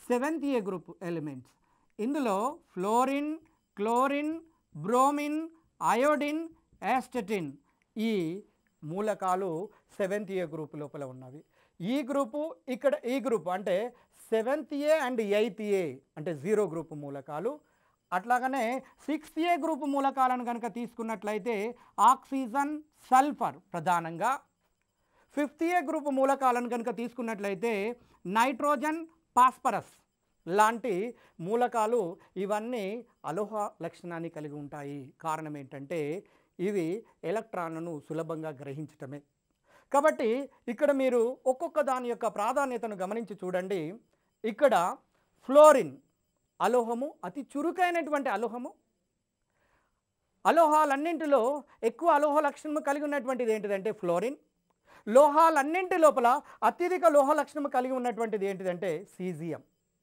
7th A గ్రూప్ ఎలిమెంట్స్. ఇందులో ఫ్లోరిన్, క్లోరిన్, బ్రోమిన్, అయోడిన్, యాస్టటిన్ ఈ మూలకాలు 7th A గ్రూప్ లోపల ఉన్నవి. ఈ గ్రూపు ఇక్కడ ఈ గ్రూపు అంటే 7th A and 8th A అంటే 0 గ్రూపు మూలకాలు. అట్లాగనే 6th A గ్రూపు మూలకాలను కనుక తీసుకున్నట్లయితే ఆక్సిజన్, సల్ఫర్ ప్రధానంగా. 5th A గ్రూపు మూలకాలను కనుక తీసుకున్నట్లయితే నైట్రోజన్, ఫాస్ఫరస్ లాంటి మూలకాలు ఇవన్నీ అలోహ లక్షణాన్ని కలిగి ఉంటాయి. కారణం ఏంటంటే ఇవి ఎలక్ట్రాన్లను సులభంగా గ్రహించటమే. కాబట్టి ఇక్కడ మీరు ఒక్కొక్క దాని యొక్క ప్రాధాన్యతను గమనించి చూడండి. ఇక్కడ ఫ్లోరిన్ అలోహము, అతి చురుకైనటువంటి అలోహము. అలోహాలన్నింటిలో ఎక్కువ అలోహ లక్షణము కలిగి ఉన్నటువంటిది ఏంటిదంటే ఫ్లోరిన్. లోహాలన్నింటి లోపల అత్యధిక లోహ లక్షణము కలిగి ఉన్నటువంటిది ఏంటిదంటే సీజియం.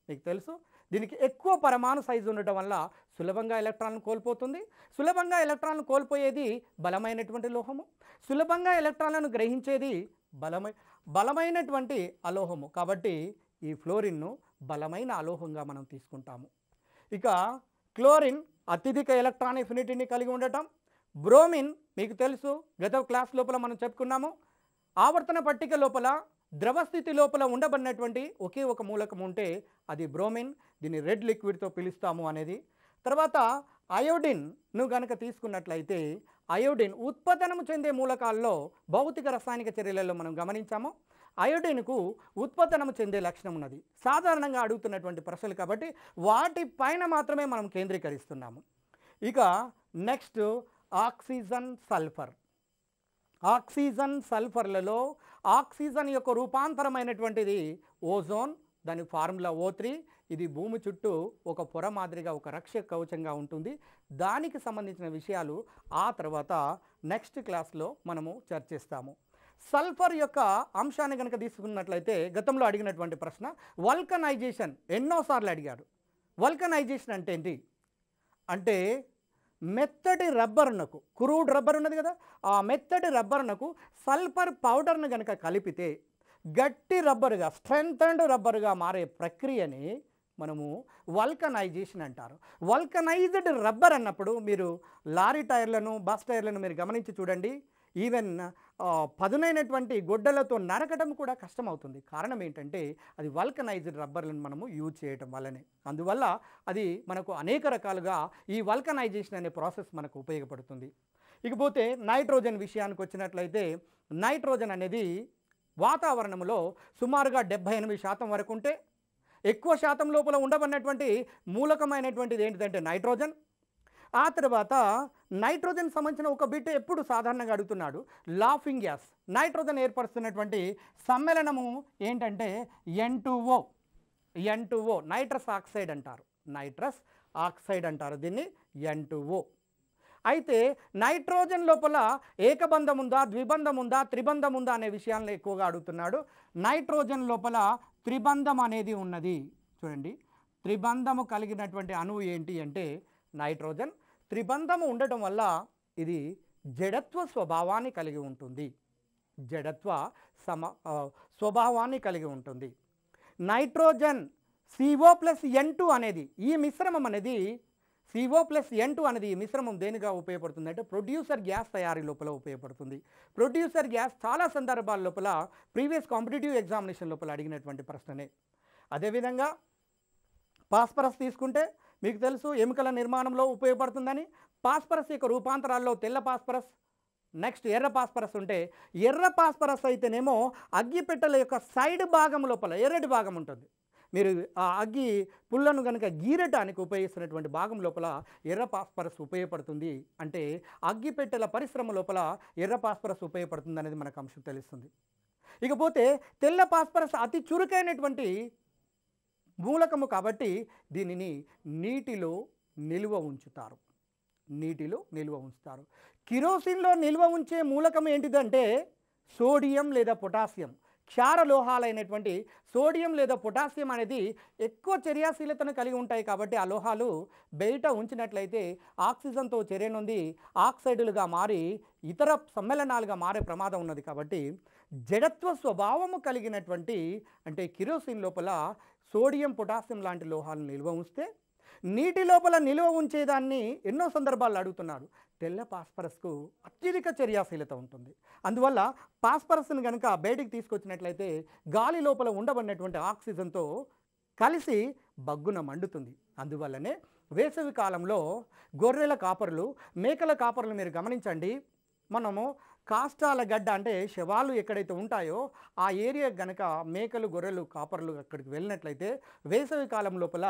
మీకు తెలుసు, దీనికి ఎక్కువ పరమాణు సైజు ఉండటం వల్ల సులభంగా ఎలక్ట్రాన్లు కోల్పోతుంది. సులభంగా ఎలక్ట్రాన్లు కోల్పోయేది బలమైనటువంటి లోహము. సులభంగా ఎలక్ట్రాన్లను గ్రహించేది బలమైనటువంటి అలోహము. కాబట్టి ఈ ఫ్లోరిన్ను బలమైన అలోహంగా మనం తీసుకుంటాము. ఇక క్లోరిన్ అత్యధిక ఎలక్ట్రాన్ ఎఫినిటీని కలిగి ఉండటం. బ్రోమిన్ మీకు తెలుసు, గత క్లాస్ లోపల మనం చెప్పుకున్నాము. ఆవర్తన పట్టిక లోపల ద్రవస్థితి లోపల ఉండబడినటువంటి ఒకే ఒక మూలకం ఉంటే అది బ్రోమిన్. దీన్ని రెడ్ లిక్విడ్తో పిలుస్తాము అనేది. తర్వాత అయోడిన్ను కనుక తీసుకున్నట్లయితే అయోడిన్ ఉత్పతనము చెందే మూలకాల్లో భౌతిక రసాయనిక చర్యలలో మనం గమనించాము. అయోడిన్కు ఉత్పతనము చెందే లక్షణం ఉన్నది. సాధారణంగా అడుగుతున్నటువంటి ప్రశ్నలు కాబట్టి వాటి పైన మాత్రమే మనం కేంద్రీకరిస్తున్నాము. ఇక నెక్స్ట్ ఆక్సిజన్, సల్ఫర్. ఆక్సిజన్, సల్ఫర్లలో ఆక్సిజన్ యొక్క రూపాంతరమైనటువంటిది ఓజోన్, దాని ఫార్ములా O3. ఇది భూమి చుట్టూ ఒక పొర మాదిరిగా ఒక రక్షక కవచంగా ఉంటుంది. దానికి సంబంధించిన విషయాలు ఆ తర్వాత నెక్స్ట్ క్లాస్లో మనము చర్చిస్తాము. సల్ఫర్ యొక్క అంశాన్ని కనుక తీసుకున్నట్లయితే గతంలో అడిగినటువంటి ప్రశ్న వల్కనైజేషన్ ఎన్నోసార్లు అడిగాడు. వల్కనైజేషన్ అంటే ఏంటి అంటే మెత్తటి రబ్బరునకు, క్రూడ్ రబ్బర్ ఉన్నది కదా, ఆ మెత్తటి రబ్బరునకు సల్ఫర్ పౌడర్ను కనుక కలిపితే గట్టి రబ్బరుగా, స్ట్రెంథన్డ్ రబ్బరుగా మారే ప్రక్రియని మనము వల్కనైజేషన్ అంటారు. వల్కనైజ్డ్ రబ్బర్ అన్నప్పుడు మీరు లారీ టైర్లను, బస్ టైర్లను మీరు గమనించి చూడండి. ఈవెన్ పదునైనటువంటి గొడ్డలతో నరకడం కూడా కష్టమవుతుంది. కారణం ఏంటంటే అది వల్కనైజ్డ్ రబ్బర్లను మనము యూజ్ చేయటం వల్లనే. అందువల్ల అది మనకు అనేక రకాలుగా ఈ వల్కనైజేషన్ అనే ప్రాసెస్ మనకు ఉపయోగపడుతుంది. ఇకపోతే నైట్రోజన్ విషయానికి వచ్చినట్లయితే నైట్రోజన్ అనేది వాతావరణంలో సుమారుగా 78% వరకు ఉంటే ఎక్కువ శాతం లోపల ఉండబడినటువంటి మూలకమైనటువంటిది ఏంటిదంటే నైట్రోజన్. ఆ తర్వాత నైట్రోజన్ సంబంధించిన ఒక బిట్ ఎప్పుడు సాధారణంగా అడుగుతున్నాడు, లాఫింగ్ గ్యాస్. నైట్రోజన్ ఏర్పరుస్తున్నటువంటి సమ్మేళనము ఏంటంటే N2O, నైట్రస్ ఆక్సైడ్ అంటారు. నైట్రస్ ఆక్సైడ్ అంటారు దీన్ని, N2O. అయితే నైట్రోజన్ లోపల ఏకబంధం ఉందా, ద్విబంధం ఉందా, త్రిబంధం ఉందా అనే విషయాలను ఎక్కువగా అడుగుతున్నాడు. నైట్రోజన్ లోపల త్రిబంధం అనేది ఉన్నది. చూడండి, త్రిబంధము కలిగినటువంటి అణువు ఏంటి అంటే నైట్రోజన్. త్రిబంధము ఉండటం వల్ల ఇది జడత్వ స్వభావాన్ని కలిగి ఉంటుంది. స్వభావాన్ని కలిగి ఉంటుంది. నైట్రోజన్ CO+N2 అనేది ఈ మిశ్రమం అనేది CO+N2 అనేది ఈ మిశ్రమం దేనిగా ఉపయోగపడుతుంది అంటే ప్రొడ్యూసర్ గ్యాస్ తయారీ లోపల ఉపయోగపడుతుంది. ప్రొడ్యూసర్ గ్యాస్ చాలా సందర్భాల లోపల ప్రీవియస్ కాంపిటేటివ్ ఎగ్జామినేషన్ లోపల అడిగినటువంటి ప్రశ్ననే. అదేవిధంగా ఫాస్ఫరస్ తీసుకుంటే మీకు తెలుసు ఎముకల నిర్మాణంలో ఉపయోగపడుతుందని. ఫాస్ఫరస్ యొక్క రూపాంతరాల్లో తెల్ల ఫాస్ఫరస్, నెక్స్ట్ ఎర్ర పాస్పరస్ ఉంటే, ఎర్ర పాస్పరస్ అయితేనేమో అగ్గిపెట్టెల యొక్క సైడ్ భాగం లోపల ఎర్రటి భాగం ఉంటుంది. మీరు ఆ అగ్గి పుల్లను కనుక గీరటానికి ఉపయోగిస్తున్నటువంటి భాగం లోపల ఎర్ర పాస్పరస్ ఉపయోగపడుతుంది. అంటే అగ్గిపెట్టెల పరిశ్రమ లోపల ఎర్ర పాస్పరస్ ఉపయోగపడుతుంది అనేది మనకు అంశం తెలుస్తుంది. ఇకపోతే తెల్ల పాస్పరస్ అతి చురుకైనటువంటి మూలకము కాబట్టి దీనిని నీటిలో నిల్వ ఉంచుతారు. నీటిలో నిల్వ ఉంచుతారు. కిరోసిన్లో నిల్వ ఉంచే మూలకం ఏంటిదంటే సోడియం లేదా పొటాషియం. క్షార లోహాలైనటువంటి సోడియం లేదా పొటాషియం అనేది ఎక్కువ చర్యాశీలతను కలిగి ఉంటాయి కాబట్టి ఆ లోహాలు బయట ఉంచినట్లయితే ఆక్సిజన్తో చర్య నొంది ఆక్సైడులుగా మారి ఇతర సమ్మేళనాలుగా మారే ప్రమాదం ఉన్నది. కాబట్టి జడత్వ స్వభావము కలిగినటువంటి అంటే కిరోసిన్ లోపల సోడియం పొటాషియం లాంటి లోహాలను నిల్వ ఉంచితే, నీటి లోపల నిల్వ ఉంచేదాన్ని ఎన్నో సందర్భాల్లో అడుగుతున్నారు. తెల్ల పాస్పరస్కు అత్యధిక చర్యాశీలత ఉంటుంది. అందువల్ల పాస్పరస్ను కనుక బయటికి తీసుకొచ్చినట్లయితే గాలి లోపల ఉండబడినటువంటి ఆక్సిజన్తో కలిసి బగ్గున మండుతుంది. అందువల్లనే వేసవి కాలంలో గొర్రెల కాపరులు, మేకల కాపరులు మీరు గమనించండి, మనము కాష్టాల గడ్డ అంటే శవాలు ఎక్కడైతే ఉంటాయో ఆ ఏరియా గనక మేకలు, గొర్రెలు కాపరులు అక్కడికి వెళ్ళినట్లయితే వేసవి కాలం లోపల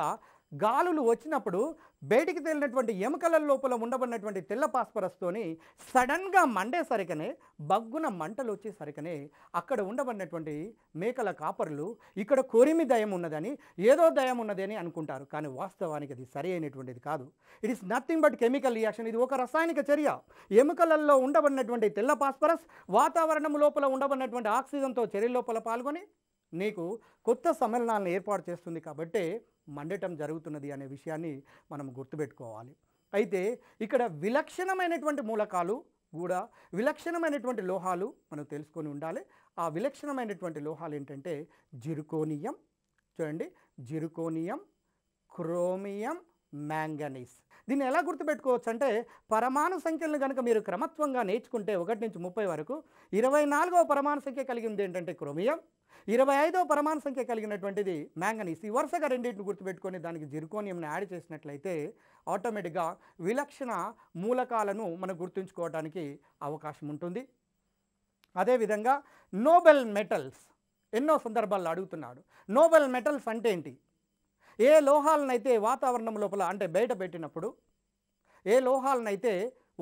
గాలులు వచ్చినప్పుడు బయటికి తేలినటువంటి ఎముకల లోపల ఉండబడినటువంటి తెల్ల పాస్పరస్తోని సడన్గా మండేసరికనే బగ్గున మంటలు వచ్చేసరికనే అక్కడ ఉండబడినటువంటి మేకల కాపరులు ఇక్కడ కొరిమి దయం ఉన్నదని, ఏదో దయం ఉన్నది అని అనుకుంటారు. కానీ వాస్తవానికి అది సరి అయినటువంటిది కాదు. It is nothing but chemical reaction. ఇది ఒక రసాయనిక చర్య. ఎముకలలో ఉండబడినటువంటి తెల్ల పాస్పరస్ వాతావరణం లోపల ఉండబడినటువంటి ఆక్సిజన్తో చర్య లోపల పాల్గొని నీకు కొత్త సమ్మేళనాలను ఏర్పాటు చేస్తుంది. కాబట్టి మండటం జరుగుతున్నది అనే విషయాన్ని మనం గుర్తుపెట్టుకోవాలి. అయితే ఇక్కడ విలక్షణమైనటువంటి మూలకాలు కూడా, విలక్షణమైనటువంటి లోహాలు మనం తెలుసుకొని ఉండాలి. ఆ విలక్షణమైనటువంటి లోహాలు ఏంటంటే జిర్కోనియం, చూడండి, జిర్కోనియం, క్రోమియం, మ్యాంగనీస్. దీన్ని ఎలా గుర్తుపెట్టుకోవచ్చు అంటే పరమాణు సంఖ్యలను కనుక మీరు క్రమత్వంగా నేర్చుకుంటే 1 నుంచి 30 వరకు 24వ పరమాణు సంఖ్య కలిగింది ఏంటంటే క్రోమియం, 25వ పరమాణు సంఖ్య కలిగినటువంటిది మ్యాంగనీస్. ఈ వరుసగా రెండింటిని గుర్తుపెట్టుకొని దానికి జిర్కోనియంని యాడ్ చేసినట్లయితే ఆటోమేటిక్గా విలక్షణ మూలకాలను మనం గుర్తుంచుకోవడానికి అవకాశం ఉంటుంది. అదేవిధంగా నోబెల్ మెటల్స్ ఎన్నో సందర్భాల్లో అడుగుతున్నాడు. నోబెల్ మెటల్స్ అంటే ఏంటి? ఏ లోహాలనైతే వాతావరణం లోపల అంటే బయట పెట్టినప్పుడు, ఏ లోహాలనైతే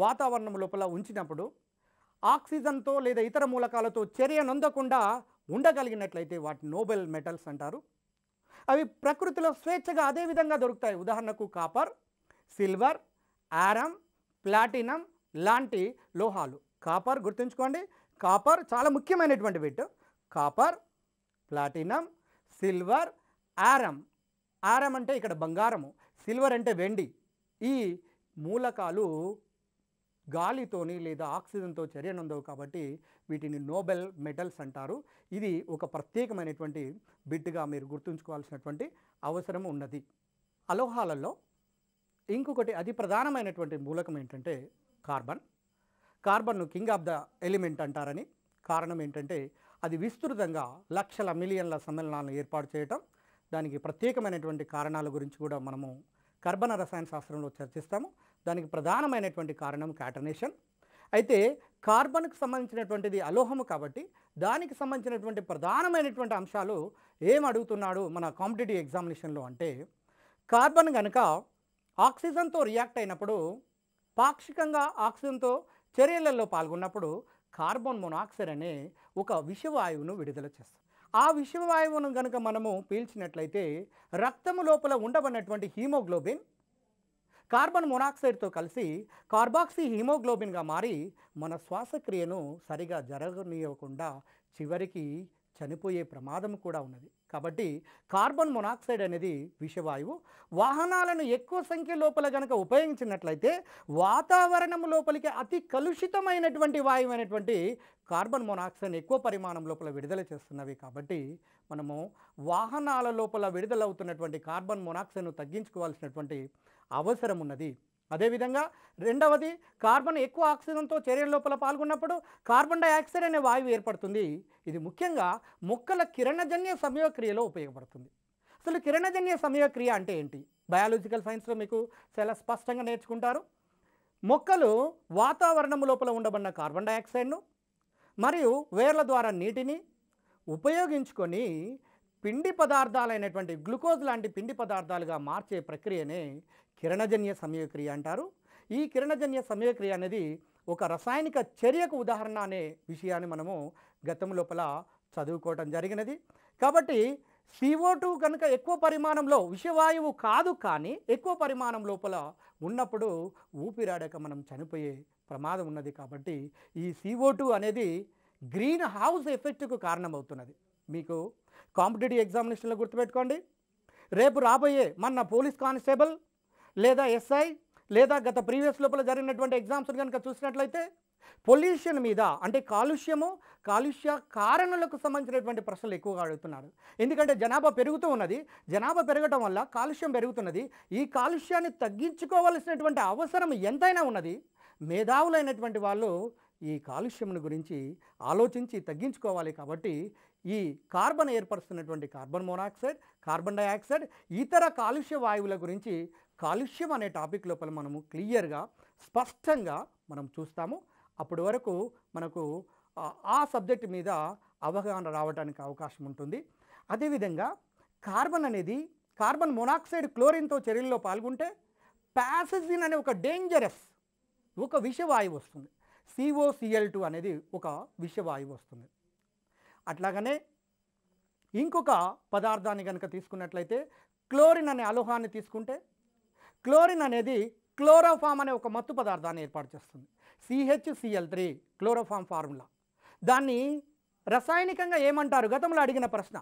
వాతావరణం లోపల ఉంచినప్పుడు ఆక్సిజన్తో లేదా ఇతర మూలకాలతో చర్య నొందకుండా ఉండగలిగినట్లయితే వాటిని నోబెల్ మెటల్స్ అంటారు. అవి ప్రకృతిలో స్వేచ్ఛగా అదే విధంగా దొరుకుతాయి. ఉదాహరణకు కాపర్, సిల్వర్, ఐరన్, ప్లాటినం లాంటి లోహాలు. కాపర్ గుర్తుంచుకోండి, కాపర్ చాలా ముఖ్యమైనటువంటి bit. Copper, platinum, silver, iron. Iron అంటే ఇక్కడ బంగారము, సిల్వర్ అంటే వెండి. ఈ మూలకాలు గాలితోని లేదా ఆక్సిజన్తో చర్య నొందవు కాబట్టి వీటిని నోబెల్ మెటల్స్ అంటారు. ఇది ఒక ప్రత్యేకమైనటువంటి బిట్గా మీరు గుర్తుంచుకోవాల్సినటువంటి అవసరం ఉన్నది. అలోహాలలో ఇంకొకటి అతి ప్రధానమైనటువంటి మూలకం ఏంటంటే కార్బన్. కార్బన్ను కింగ్ ఆఫ్ ద ఎలిమెంట్ అంటారని కారణం ఏంటంటే అది విస్తృతంగా లక్షల మిలియన్ల సమ్మేళనాలను ఏర్పాటు చేయటం. దానికి ప్రత్యేకమైనటువంటి కారణాల గురించి కూడా మనము కర్బన రసాయన శాస్త్రంలో చర్చిస్తాము. దానికి ప్రధానమైనటువంటి కారణం కాటనేషన్. అయితే కార్బన్కు సంబంధించినటువంటిది అలోహము కాబట్టి దానికి సంబంధించినటువంటి ప్రధానమైనటువంటి అంశాలు ఏం అడుగుతున్నాడు మన కాంపిటేటివ్ ఎగ్జామినేషన్లో అంటే, కార్బన్ కనుక ఆక్సిజన్తో రియాక్ట్ అయినప్పుడు, పాక్షికంగా ఆక్సిజన్తో చర్యలలో పాల్గొన్నప్పుడు కార్బన్ మోనాక్సైడ్ అనే ఒక విషవాయువును విడుదల చేస్తాం. ఆ విషవాయువును కనుక మనము పీల్చినట్లయితే రక్తము లోపల ఉండబడినటువంటి హీమోగ్లోబిన్ కార్బన్ మోనాక్సైడ్తో కలిసి కార్బాక్సీ హీమోగ్లోబిన్గా మారి మన శ్వాసక్రియను సరిగా జరగనీయకుండా చివరికి చనిపోయే ప్రమాదం కూడా ఉన్నది. కాబట్టి కార్బన్ మోనాక్సైడ్ అనేది విషవాయువు. వాహనాలను ఎక్కువ సంఖ్య లోపల కనుక ఉపయోగించినట్లయితే వాతావరణం లోపలికి అతి కలుషితమైనటువంటి వాయువు అయినటువంటి కార్బన్ మోనాక్సైడ్ ఎక్కువ పరిమాణం లోపల విడుదల చేస్తున్నవి. కాబట్టి మనము వాహనాల లోపల విడుదలవుతున్నటువంటి కార్బన్ మోనాక్సైడ్ను తగ్గించుకోవాల్సినటువంటి అవసరం ఉన్నది. అదేవిధంగా రెండవది, కార్బన్ ఎక్కువ ఆక్సిజన్తో చర్యల లోపల పాల్గొన్నప్పుడు కార్బన్ డైఆక్సైడ్ అనే వాయువు ఏర్పడుతుంది. ఇది ముఖ్యంగా మొక్కల కిరణజన్య సంయోగక్రియలో ఉపయోగపడుతుంది. అసలు కిరణజన్య సంయోగక్రియ అంటే ఏంటి? బయాలజికల్ సైన్స్లో మీకు చాలా స్పష్టంగా నేర్చుకుంటారు. మొక్కలు వాతావరణం లోపల ఉండబడిన కార్బన్ డయాక్సైడ్ను మరియు వేర్ల ద్వారా నీటిని ఉపయోగించుకొని పిండి పదార్థాలైనటువంటి గ్లూకోజ్ లాంటి పిండి పదార్థాలుగా మార్చే ప్రక్రియనే కిరణజన్య సమయక్రియ అంటారు. ఈ కిరణజన్య సమయక్రియ అనేది ఒక రసాయనిక చర్యకు ఉదాహరణ అనే విషయాన్ని మనము గతం లోపల చదువుకోవటం జరిగినది. కాబట్టి CO2 కనుక ఎక్కువ పరిమాణంలో విషవాయువు కాదు, కానీ ఎక్కువ పరిమాణం లోపల ఉన్నప్పుడు ఊపిరాడక మనం చనిపోయే ప్రమాదం ఉన్నది. కాబట్టి ఈ CO2 అనేది గ్రీన్ హౌస్ ఎఫెక్ట్కు కారణమవుతున్నది. మీకు కాంపిటేటివ్ ఎగ్జామినేషన్లో గుర్తుపెట్టుకోండి, రేపు రాబోయే మన పోలీస్ కానిస్టేబుల్ లేదా SI లేదా గత ప్రీవియస్ లోపల జరిగినటువంటి ఎగ్జామ్స్ కనుక చూసినట్లయితే పొల్యూషన్ మీద అంటే కాలుష్య కారణాలకు సంబంధించినటువంటి ప్రశ్నలు ఎక్కువగా అడుగుతున్నారు. ఎందుకంటే జనాభా పెరుగుతూ ఉన్నది, జనాభా పెరగటం వల్ల కాలుష్యం పెరుగుతున్నది. ఈ కాలుష్యాన్ని తగ్గించుకోవాల్సినటువంటి అవసరం ఎంతైనా ఉన్నది. మేధావులైనటువంటి వాళ్ళు ఈ కాలుష్యం గురించి ఆలోచించి తగ్గించుకోవాలి. కాబట్టి ఈ కార్బన్ ఏర్పరుస్తున్నటువంటి కార్బన్ మోనాక్సైడ్, కార్బన్ డయాక్సైడ్, ఇతర కాలుష్య వాయువుల గురించి కాలుష్యం అనే టాపిక్ లోపల మనము క్లియర్గా స్పష్టంగా మనం చూస్తాము. అప్పటి వరకు మనకు ఆ సబ్జెక్ట్ మీద అవగాహన రావడానికి అవకాశం ఉంటుంది. అదేవిధంగా కార్బన్ మోనాక్సైడ్ క్లోరిన్తో చర్యల్లో పాల్గొంటే ప్యాసజిన్ అనే ఒక డేంజరస్ ఒక విషవాయువు వస్తుంది. COCl2 అనేది ఒక విషవాయువు వస్తుంది. అట్లాగనే ఇంకొక పదార్థాన్ని కనుక తీసుకున్నట్లయితే క్లోరిన్ అనే అలోహాన్ని తీసుకుంటే క్లోరిన్ అనేది క్లోరోఫామ్ అనే ఒక మత్తు పదార్థాన్ని ఏర్పాటు చేస్తుంది. CHCl3 chloroform formula. దాన్ని రసాయనికంగా ఏమంటారు? గతంలో అడిగిన ప్రశ్న.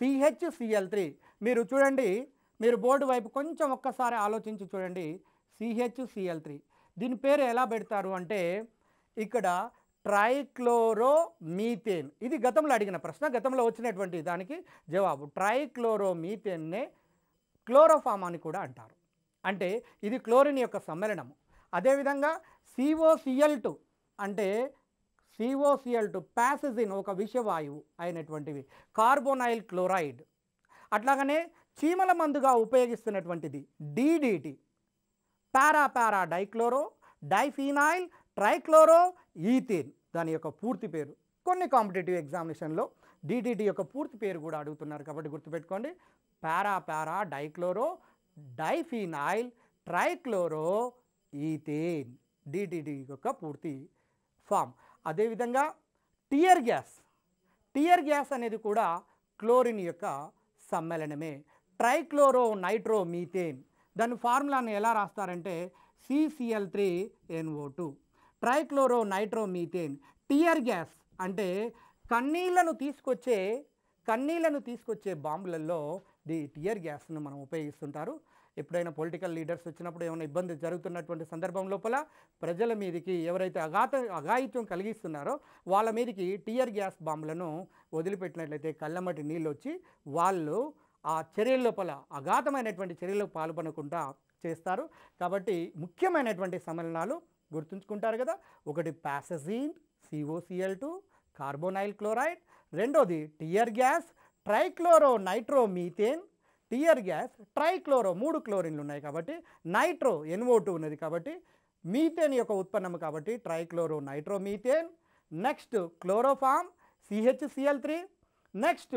CHCl3 మీరు చూడండి, మీరు బోర్డు వైపు కొంచెం ఒక్కసారి ఆలోచించి చూడండి. CHCl3 దీని పేరు ఎలా పెడతారు అంటే ఇక్కడ ట్రైక్లోరోమీథేన్. ఇది గతంలో అడిగిన ప్రశ్న, గతంలో వచ్చినటువంటి దానికి జవాబు ట్రైక్లోరోమీథేన్నే క్లోరోఫామ్ అని కూడా అంటారు. అంటే ఇది క్లోరిన్ యొక్క సమ్మేళనము. అదేవిధంగా COCl2 అంటే COCl2 ప్యాసజిన్ ఒక విషవాయువు అయినటువంటివి, కార్బోనైల్ క్లోరైడ్. అట్లాగనే చీమల మందుగా ఉపయోగిస్తున్నటువంటిది DDT, పారా డైక్లోరో డైఫీనాయిల్ ట్రైక్లోరో ఈథేన్. దాని యొక్క పూర్తి పేరు కొన్ని కాంపిటేటివ్ ఎగ్జామినేషన్లో DDT యొక్క పూర్తి పేరు కూడా అడుగుతున్నారు. కాబట్టి గుర్తుపెట్టుకోండి, పారా dichloro diphenyl trichloro ethane, DDT యొక్క పూర్తి ఫామ్. అదేవిధంగా టియర్ గ్యాస్ అనేది కూడా క్లోరిన్ యొక్క సమ్మేళనమే, ట్రైక్లోరో నైట్రోమీథేన్. దాని ఫార్ములాని ఎలా రాస్తారంటే CCl3NO2, trichloro nitromethane. Tear gas అంటే కన్నీళ్లను తీసుకొచ్చే బాంబులలో ది టియర్ గ్యాస్ను మనం ఉపయోగిస్తుంటారు. ఎప్పుడైనా పొలిటికల్ లీడర్స్ వచ్చినప్పుడు ఏమైనా ఇబ్బంది జరుగుతున్నటువంటి సందర్భం లోపల ప్రజల మీదకి ఎవరైతే అఘాయిత్యం కలిగిస్తున్నారో వాళ్ళ మీదకి టియర్ గ్యాస్ బాంబులను వదిలిపెట్టినట్లయితే కళ్ళమటి నీళ్ళు వచ్చి వాళ్ళు ఆ చర్యల లోపల అఘాతమైనటువంటి చర్యలకు పాల్పడకుండా చేస్తారు. కాబట్టి ముఖ్యమైనటువంటి సమ్మేళనాలు గుర్తుంచుకుంటారు కదా. ఒకటి ప్యాసజిన్ COCl2 కార్బోనైల్ క్లోరైడ్, రెండోది tear gas trichloro nitromethane. Tear gas trichloro 3 క్లోరిన్లు ఉన్నాయి కాబట్టి, నైట్రో NO2 ఉన్నది కాబట్టి మీథేన్ యొక్క ఉత్పన్నం కాబట్టి trichloro nitromethane. Next chloroform CHCl3. Next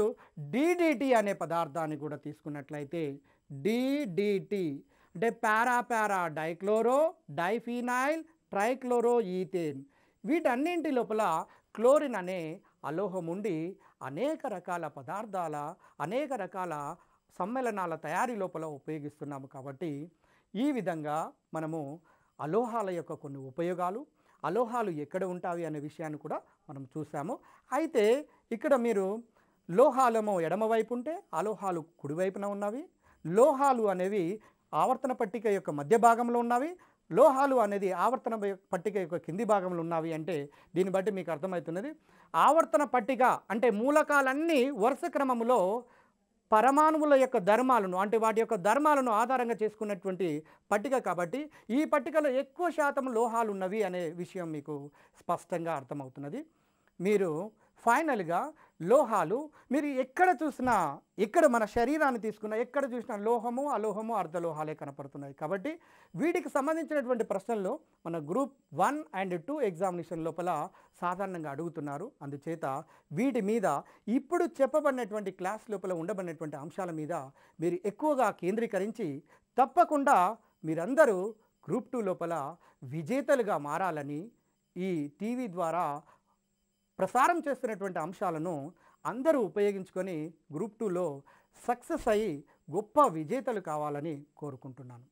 DDT అనే పదార్థాన్ని కూడా తీసుకున్నట్లయితే DDT అంటే para dichloro diphenyl trichloro ethane. వీటన్నింటి లోపల క్లోరిన్ అనే అలోహం ఉండి అనేక రకాల సమ్మేళనాల తయారీ లోపల ఉపయోగిస్తున్నాము. కాబట్టి ఈ విధంగా మనము అలోహాల యొక్క కొన్ని ఉపయోగాలు, అలోహాలు ఎక్కడ ఉంటాయి అనే విషయాన్ని కూడా మనం చూసాము. అయితే ఇక్కడ మీరు లోహాలేమో ఎడమవైపు ఉంటే అలోహాలు కుడివైపున ఉన్నవి, లోహాలు అనేవి ఆవర్తన పట్టిక యొక్క మధ్య భాగంలో ఉన్నవి, లోహాలు అనేది ఆవర్తన పట్టిక యొక్క కింది భాగంలో ఉన్నవి. అంటే దీన్ని బట్టి మీకు అర్థమవుతున్నది, ఆవర్తన పట్టిక అంటే మూలకాలన్నీ వరుస క్రమంలో పరమాణువుల యొక్క ధర్మాలను అంటే వాటి యొక్క ధర్మాలను ఆధారంగా చేసుకున్నటువంటి పట్టిక. కాబట్టి ఈ పట్టికలో ఎక్కువ శాతం లోహాలు ఉన్నవి అనే విషయం మీకు స్పష్టంగా అర్థమవుతున్నది. మీరు ఫైనల్గా లోహాలు మీరు ఎక్కడ చూసినా, ఎక్కడ మన శరీరాన్ని తీసుకున్నా ఎక్కడ చూసినా లోహము, అలోహము, అర్ధలోహాలే కనపడుతున్నాయి. కాబట్టి వీటికి సంబంధించినటువంటి ప్రశ్నలు మన గ్రూప్ 1 అండ్ 2 ఎగ్జామినేషన్ లోపల సాధారణంగా అడుగుతున్నారు. అందుచేత వీటి మీద ఇప్పుడు చెప్పబడినటువంటి క్లాస్ లోపల ఉండబడినటువంటి అంశాల మీద మీరు ఎక్కువగా కేంద్రీకరించి తప్పకుండా మీరందరూ గ్రూప్ 2 లోపల విజేతలుగా మారాలని ఈ టీవీ ద్వారా ప్రసారం చేస్తున్నటువంటి అంశాలను అందరూ ఉపయోగించుకొని గ్రూప్ 2లో సక్సెస్ అయ్యి గొప్ప విజేతలు కావాలని కోరుకుంటున్నాను.